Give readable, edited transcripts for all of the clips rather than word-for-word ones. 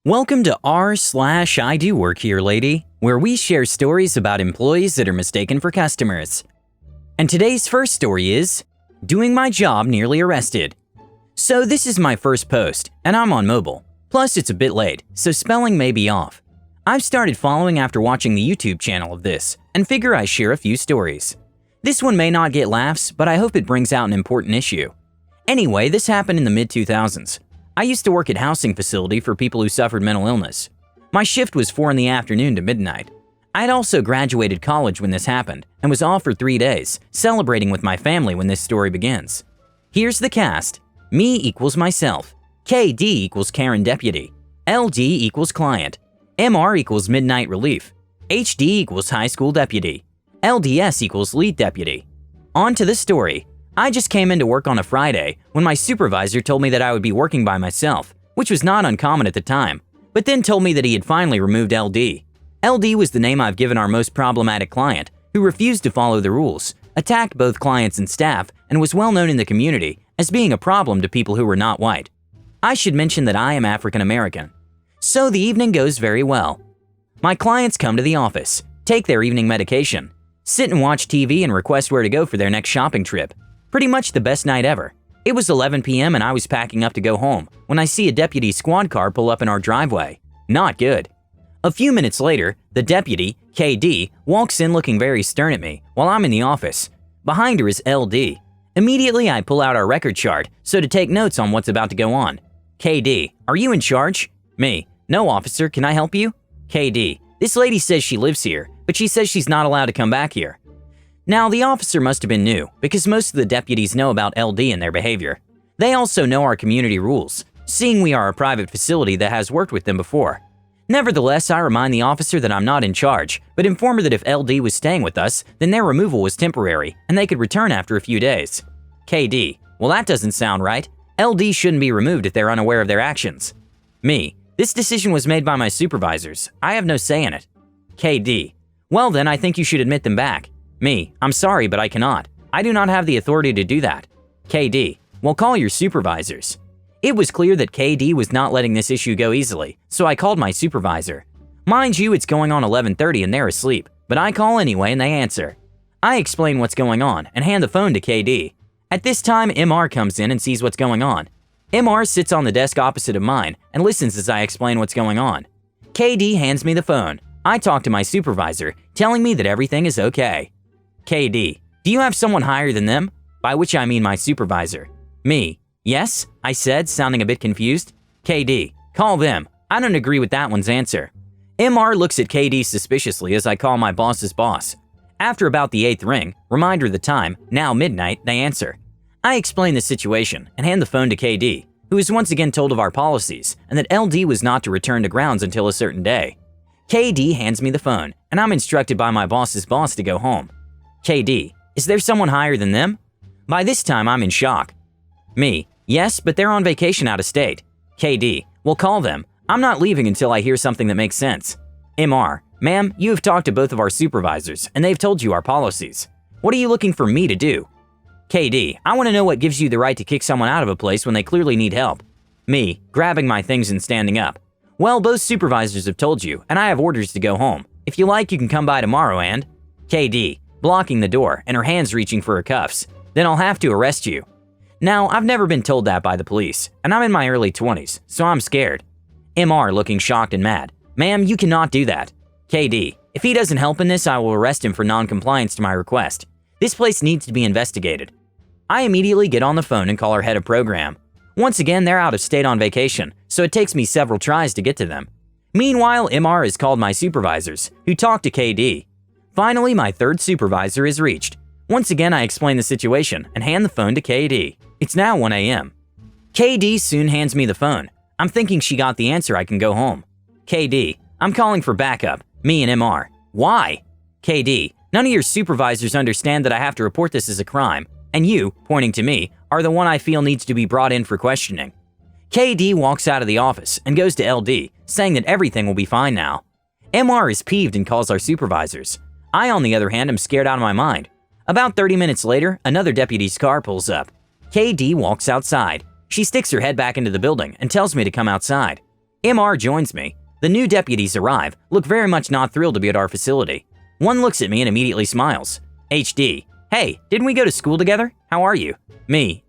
Welcome to r/IDOWorkHereLady, where we share stories about employees that are mistaken for customers. And today's first story is, Doing My Job Nearly Arrested. So this is my first post, and I'm on mobile. Plus it's a bit late, so spelling may be off. I've started following after watching the YouTube channel of this, and figure I share a few stories. This one may not get laughs, but I hope it brings out an important issue. Anyway, this happened in the mid-2000s. I used to work at housing facility for people who suffered mental illness. My shift was 4 in the afternoon to midnight. I had also graduated college when this happened and was off for 3 days, celebrating with my family when this story begins. Here's the cast. Me equals myself. KD equals Karen Deputy. LD equals client. MR equals Midnight Relief. HD equals High School Deputy. LDS equals Lead Deputy. On to the story. I just came into work on a Friday when my supervisor told me that I would be working by myself, which was not uncommon at the time, but then told me that he had finally removed LD. LD was the name I've given our most problematic client, who refused to follow the rules, attacked both clients and staff, and was well known in the community as being a problem to people who were not white. I should mention that I am African American. So the evening goes very well. My clients come to the office, take their evening medication, sit and watch TV and request where to go for their next shopping trip. Pretty much the best night ever. It was 11 p.m. and I was packing up to go home when I see a deputy squad car pull up in our driveway. Not good. A few minutes later, the deputy, KD, walks in looking very stern at me while I'm in the office. Behind her is LD. Immediately, I pull out our record chart so to take notes on what's about to go on. KD, are you in charge? Me, no officer, can I help you? KD, this lady says she lives here, but she says she's not allowed to come back here. Now, the officer must have been new because most of the deputies know about LD and their behavior. They also know our community rules, seeing we are a private facility that has worked with them before. Nevertheless, I remind the officer that I'm not in charge, but inform her that if LD was staying with us, then their removal was temporary and they could return after a few days. KD, well, that doesn't sound right. LD shouldn't be removed if they're unaware of their actions. Me, this decision was made by my supervisors. I have no say in it. KD, well then I think you should admit them back. Me, I'm sorry, but I cannot. I do not have the authority to do that. KD, well, call your supervisors. It was clear that KD was not letting this issue go easily, so I called my supervisor. Mind you, it's going on 11:30 and they're asleep, but I call anyway and they answer. I explain what's going on and hand the phone to KD. At this time, MR comes in and sees what's going on. MR sits on the desk opposite of mine and listens as I explain what's going on. KD hands me the phone. I talk to my supervisor, telling me that everything is okay. KD, do you have someone higher than them? By which I mean my supervisor. Me, yes, I said, sounding a bit confused. KD, call them. I don't agree with that one's answer. MR looks at KD suspiciously as I call my boss's boss. After about the 8th ring, reminder of the time, now midnight, they answer. I explain the situation and hand the phone to KD, who is once again told of our policies and that LD was not to return to grounds until a certain day. KD hands me the phone, and I'm instructed by my boss's boss to go home. KD, is there someone higher than them? By this time, I'm in shock. Me, yes, but they're on vacation out of state. KD, well, call them. I'm not leaving until I hear something that makes sense. MR, ma'am, you have talked to both of our supervisors, and they've told you our policies. What are you looking for me to do? KD, I want to know what gives you the right to kick someone out of a place when they clearly need help. Me, grabbing my things and standing up. Well, both supervisors have told you, and I have orders to go home. If you like, you can come by tomorrow and… KD, blocking the door and her hands reaching for her cuffs. Then I'll have to arrest you. Now, I've never been told that by the police, and I'm in my early 20s, so I'm scared. MR looking shocked and mad. Ma'am, you cannot do that. KD, if he doesn't help in this, I will arrest him for non-compliance to my request. This place needs to be investigated. I immediately get on the phone and call our head of program. Once again, they're out of state on vacation, so it takes me several tries to get to them. Meanwhile, MR has called my supervisors, who talk to KD. Finally, my third supervisor is reached. Once again, I explain the situation and hand the phone to KD. It's now 1 a.m. KD soon hands me the phone. I'm thinking she got the answer I can go home. KD, I'm calling for backup, me and MR. Why? KD, none of your supervisors understand that I have to report this as a crime, and you, pointing to me, are the one I feel needs to be brought in for questioning. KD walks out of the office and goes to LD, saying that everything will be fine now. MR is peeved and calls our supervisors. I, on the other hand, am scared out of my mind. About 30 minutes later, another deputy's car pulls up. KD walks outside. She sticks her head back into the building and tells me to come outside. MR joins me. The new deputies arrive, look very much not thrilled to be at our facility. One looks at me and immediately smiles. HD, hey, didn't we go to school together? How are you? Me,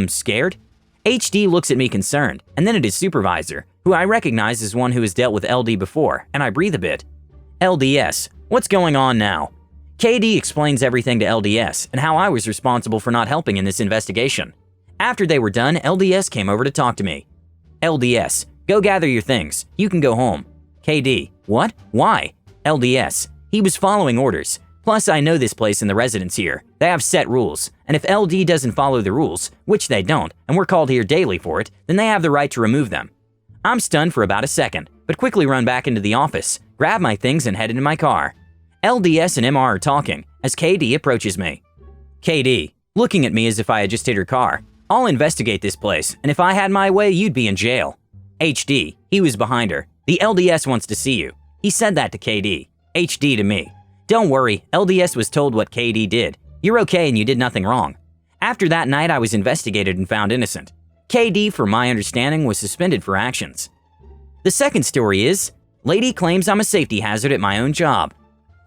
scared? HD looks at me concerned, and then at his supervisor, who I recognize as one who has dealt with LD before, and I breathe a bit. LDS, what's going on now? KD explains everything to LDS and how I was responsible for not helping in this investigation. After they were done, LDS came over to talk to me. LDS, go gather your things. You can go home. KD, what? Why? LDS, he was following orders. Plus, I know this place and the residents here. They have set rules, and if LD doesn't follow the rules, which they don't, and we're called here daily for it, then they have the right to remove them. I'm stunned for about a second, but quickly run back into the office, grab my things, and head into my car. LDS and MR are talking as KD approaches me. KD, looking at me as if I had just hit her car. I'll investigate this place, and if I had my way, you'd be in jail. HD, he was behind her. The LDS wants to see you. He said that to KD. HD to me. Don't worry, LDS was told what KD did. You're okay and you did nothing wrong. After that night, I was investigated and found innocent. KD, from my understanding, was suspended for actions. The second story is, lady claims I'm a safety hazard at my own job.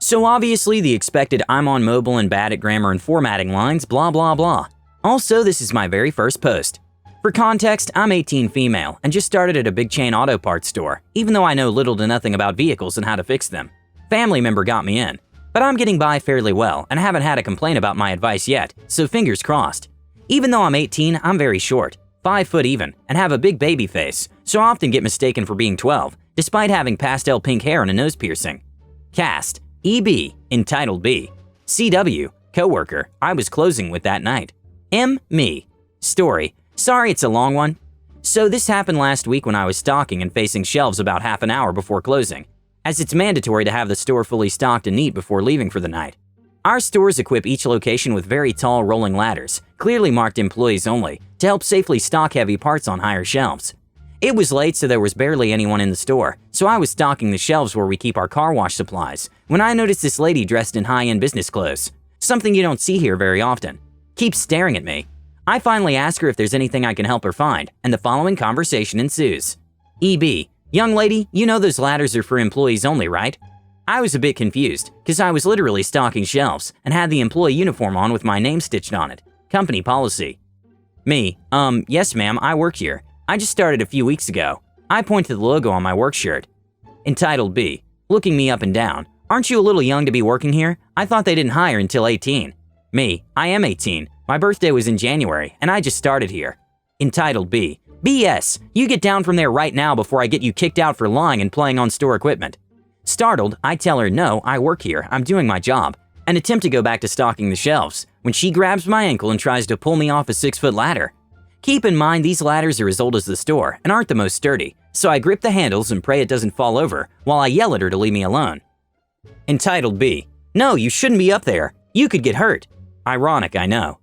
So obviously the expected I'm on mobile and bad at grammar and formatting lines, blah blah blah. Also, this is my very first post. For context, I'm 18 female and just started at a big chain auto parts store, even though I know little to nothing about vehicles and how to fix them. Family member got me in, but I'm getting by fairly well and haven't had a complaint about my advice yet, so fingers crossed. Even though I'm 18, I'm very short, 5 foot even, and have a big baby face, so I often get mistaken for being 12, despite having pastel pink hair and a nose piercing. Cast, EB, entitled B. CW, coworker, I was closing with that night. Me. Story, sorry it's a long one. So this happened last week when I was stocking and facing shelves about half an hour before closing, as it's mandatory to have the store fully stocked and neat before leaving for the night. Our stores equip each location with very tall rolling ladders, clearly marked employees only, to help safely stock heavy parts on higher shelves. It was late, so there was barely anyone in the store, so I was stocking the shelves where we keep our car wash supplies, when I noticed this lady dressed in high-end business clothes, something you don't see here very often. Keeps staring at me. I finally ask her if there's anything I can help her find, and the following conversation ensues. EB, young lady, you know those ladders are for employees only, right? I was a bit confused, because I was literally stocking shelves and had the employee uniform on with my name stitched on it. Company policy. Me, yes ma'am, I work here. I just started a few weeks ago. I point to the logo on my work shirt. Entitled B, looking me up and down. Aren't you a little young to be working here? I thought they didn't hire until 18. Me, I am 18. My birthday was in January, and I just started here. Entitled B, BS, you get down from there right now before I get you kicked out for lying and playing on store equipment. Startled, I tell her no, I work here, I'm doing my job, and attempt to go back to stocking the shelves, when she grabs my ankle and tries to pull me off a 6-foot ladder. Keep in mind these ladders are as old as the store and aren't the most sturdy, so I grip the handles and pray it doesn't fall over while I yell at her to leave me alone. Entitled B, no, you shouldn't be up there. You could get hurt. Ironic, I know.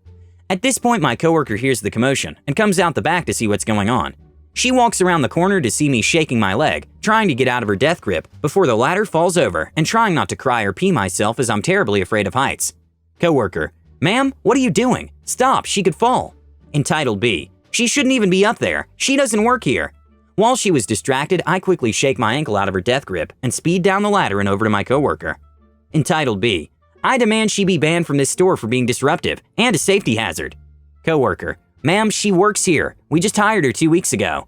At this point, my coworker hears the commotion and comes out the back to see what's going on. She walks around the corner to see me shaking my leg, trying to get out of her death grip before the ladder falls over and trying not to cry or pee myself as I'm terribly afraid of heights. Coworker, ma'am, what are you doing? Stop, she could fall. Entitled B, she shouldn't even be up there. She doesn't work here. While she was distracted, I quickly shake my ankle out of her death grip and speed down the ladder and over to my coworker. Entitled B, I demand she be banned from this store for being disruptive and a safety hazard. Coworker, ma'am, she works here. We just hired her 2 weeks ago.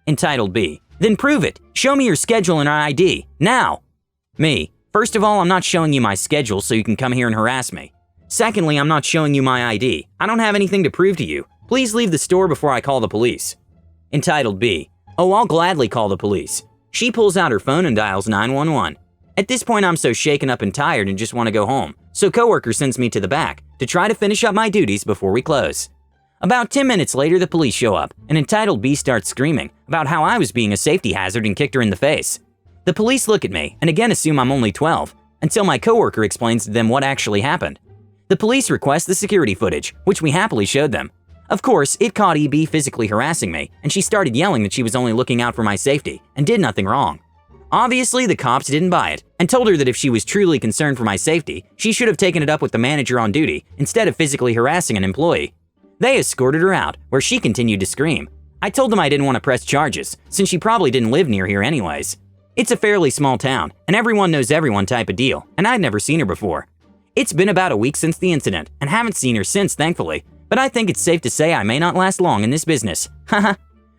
Entitled B, then prove it. Show me your schedule and her ID, now. Me, first of all, I'm not showing you my schedule so you can come here and harass me. Secondly, I'm not showing you my ID. I don't have anything to prove to you. Please leave the store before I call the police. Entitled B, oh, I'll gladly call the police. She pulls out her phone and dials 911. At this point, I'm so shaken up and tired and just want to go home, so coworker sends me to the back to try to finish up my duties before we close. About 10 minutes later, the police show up, and Entitled B starts screaming about how I was being a safety hazard and kicked her in the face. The police look at me and again assume I'm only 12, until my coworker explains to them what actually happened. The police request the security footage, which we happily showed them. Of course, it caught EB physically harassing me, and she started yelling that she was only looking out for my safety and did nothing wrong. Obviously, the cops didn't buy it and told her that if she was truly concerned for my safety, she should have taken it up with the manager on duty instead of physically harassing an employee. They escorted her out, where she continued to scream. I told them I didn't want to press charges, since she probably didn't live near here anyways. It's a fairly small town, and everyone knows everyone type of deal, and I'd never seen her before. It's been about a week since the incident, and haven't seen her since, thankfully, but I think it's safe to say I may not last long in this business. Haha.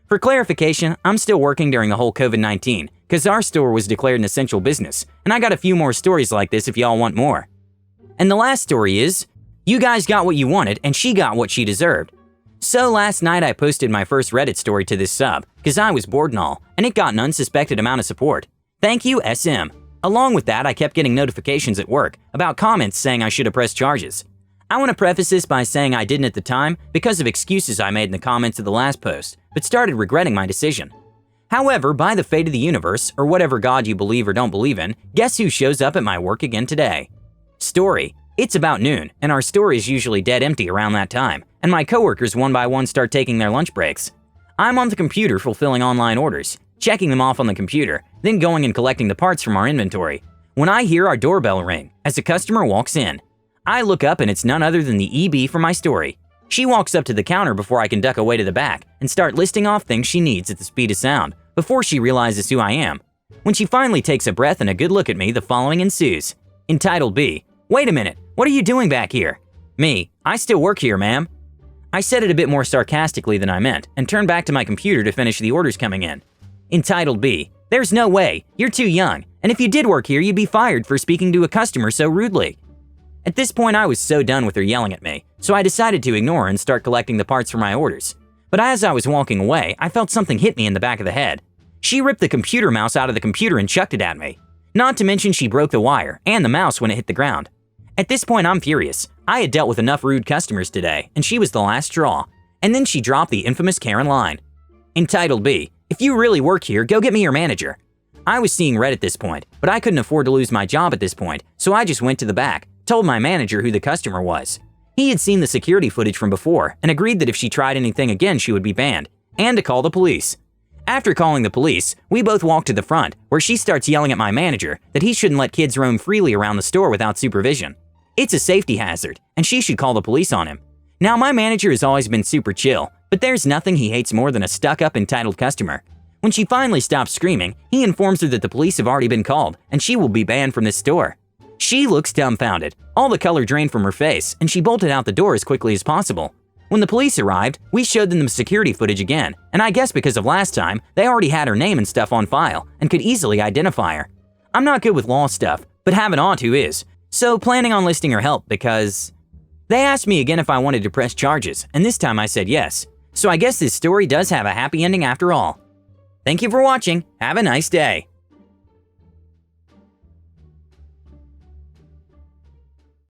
For clarification, I'm still working during the whole COVID-19, because our store was declared an essential business, and I got a few more stories like this if y'all want more. And the last story is, you guys got what you wanted, and she got what she deserved. So last night I posted my first Reddit story to this sub, because I was bored and all, and it got an unsuspected amount of support. Thank you, SM. Along with that, I kept getting notifications at work about comments saying I should have pressed charges. I want to preface this by saying I didn't at the time because of excuses I made in the comments of the last post, but started regretting my decision. However, by the fate of the universe, or whatever god you believe or don't believe in, guess who shows up at my work again today? Story. It's about noon, and our store is usually dead empty around that time, and my coworkers one by one start taking their lunch breaks. I'm on the computer fulfilling online orders, checking them off on the computer, then going and collecting the parts from our inventory, when I hear our doorbell ring as a customer walks in. I look up and it's none other than the EB from my story. She walks up to the counter before I can duck away to the back and start listing off things she needs at the speed of sound before she realizes who I am. When she finally takes a breath and a good look at me, the following ensues. Entitled B. Wait a minute, what are you doing back here? Me. I still work here, ma'am. I said it a bit more sarcastically than I meant and turned back to my computer to finish the orders coming in. Entitled B. There's no way, you're too young, and if you did work here, you'd be fired for speaking to a customer so rudely. At this point, I was so done with her yelling at me, so I decided to ignore her and start collecting the parts for my orders. But as I was walking away, I felt something hit me in the back of the head. She ripped the computer mouse out of the computer and chucked it at me. Not to mention she broke the wire and the mouse when it hit the ground. At this point, I'm furious. I had dealt with enough rude customers today, and she was the last straw. And then she dropped the infamous Karen line. Entitled B. If you really work here, go get me your manager. I was seeing red at this point, but I couldn't afford to lose my job at this point, so I just went to the back, told my manager who the customer was. He had seen the security footage from before and agreed that if she tried anything again, she would be banned, and to call the police. After calling the police, we both walked to the front, where she starts yelling at my manager that he shouldn't let kids roam freely around the store without supervision. It's a safety hazard, and she should call the police on him. Now, my manager has always been super chill, but there's nothing he hates more than a stuck-up entitled customer. When she finally stops screaming, he informs her that the police have already been called, and she will be banned from this store. She looks dumbfounded, all the color drained from her face, and she bolted out the door as quickly as possible. When the police arrived, we showed them the security footage again, and I guess because of last time, they already had her name and stuff on file and could easily identify her. I'm not good with law stuff, but have an aunt who is, so planning on listing her help because… They asked me again if I wanted to press charges, and this time I said yes. So I guess this story does have a happy ending after all. Thank you for watching. Have a nice day.